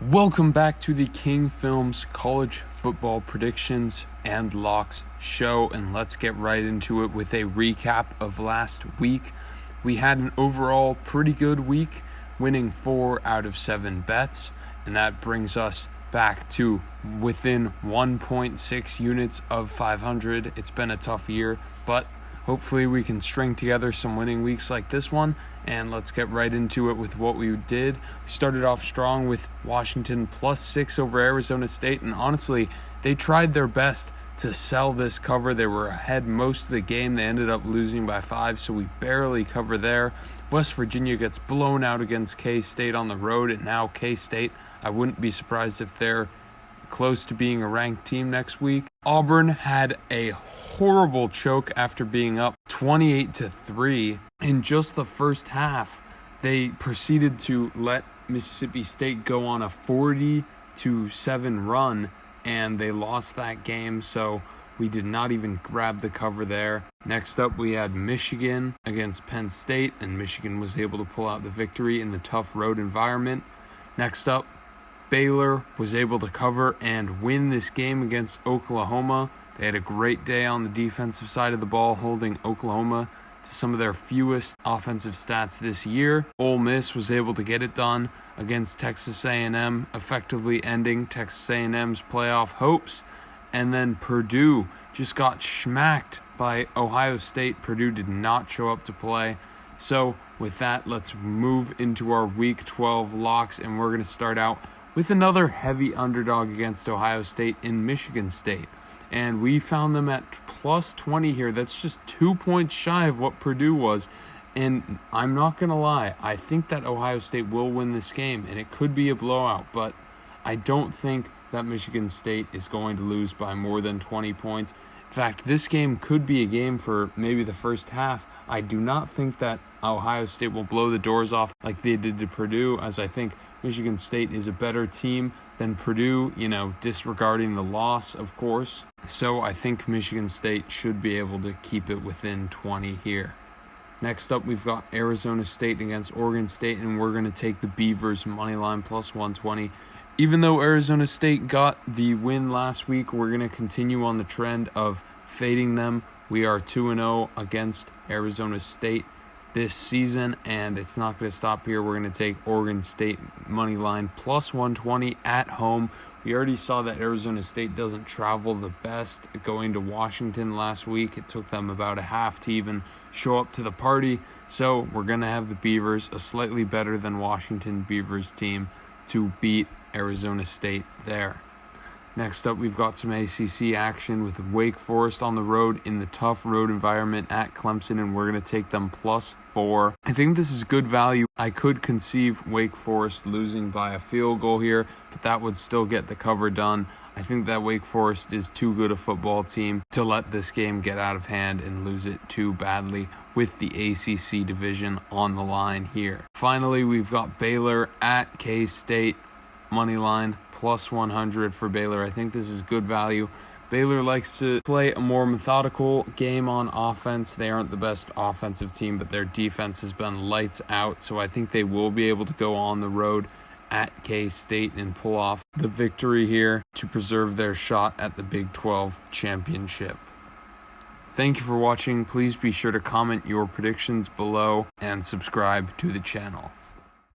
Welcome back to the King Films College Football Predictions and Locks show, and let's get right into it with a recap of last week. We had an overall pretty good week, winning 4 out of 7 bets, and that brings us back to within 1.6 units of 500. It's been a tough year, but hopefully we can string together some winning weeks like this one, and let's get right into it with what we did. We started off strong with Washington +6 over Arizona State, and honestly, they tried their best to sell this cover. They were ahead most of the game. They ended up losing by 5, so we barely cover there. West Virginia gets blown out against K-State on the road, and now K-State, I wouldn't be surprised if they're close to being a ranked team next week. Auburn had a horrible choke after being up 28-3 in just the first half. They proceeded to let Mississippi State go on a 40-7 run, and they lost that game, so we did not even grab the cover there. Next up, we had Michigan against Penn State, and Michigan was able to pull out the victory in the tough road environment. Next up, Baylor was able to cover and win this game against Oklahoma. They had a great day on the defensive side of the ball, holding Oklahoma to some of their fewest offensive stats this year. Ole Miss was able to get it done against Texas A&M, effectively ending Texas A&M's playoff hopes. And then Purdue just got schmacked by Ohio State. Purdue did not show up to play. So with that, let's move into our Week 12 locks, and we're going to start out with another heavy underdog against Ohio State in Michigan State. And we found them at +20 here. That's just 2 points shy of what Purdue was. And I'm not going to lie, I think that Ohio State will win this game, and it could be a blowout, but I don't think that Michigan State is going to lose by more than 20 points. In fact, this game could be a game for maybe the first half. I do not think that Ohio State will blow the doors off like they did to Purdue, as I think Michigan State is a better team than Purdue, disregarding the loss, of course. So I think Michigan State should be able to keep it within 20 here. Next up, we've got Arizona State against Oregon State, and we're going to take the Beavers money line +120. Even though Arizona State got the win last week, we're going to continue on the trend of fading them. We are 2-0 against Arizona State this season, and it's not going to stop here. We're going to take Oregon State money line +120 at home. We already saw that Arizona State doesn't travel the best. Going to Washington last week, it took them about a half to even show up to the party. So we're going to have the Beavers, a slightly better than Washington Beavers team, to beat Arizona State there. Next up, we've got some ACC action with Wake Forest on the road in the tough road environment at Clemson, and we're going to take them +4. I think this is good value. I could conceive Wake Forest losing by a field goal here, but that would still get the cover done. I think that Wake Forest is too good a football team to let this game get out of hand and lose it too badly with the ACC division on the line here. Finally, we've got Baylor at K-State money line +100 for Baylor. I think this is good value. Baylor likes to play a more methodical game on offense. They aren't the best offensive team, but their defense has been lights out, so I think they will be able to go on the road at K-State and pull off the victory here to preserve their shot at the Big 12 championship. Thank you for watching. Please be sure to comment your predictions below and subscribe to the channel.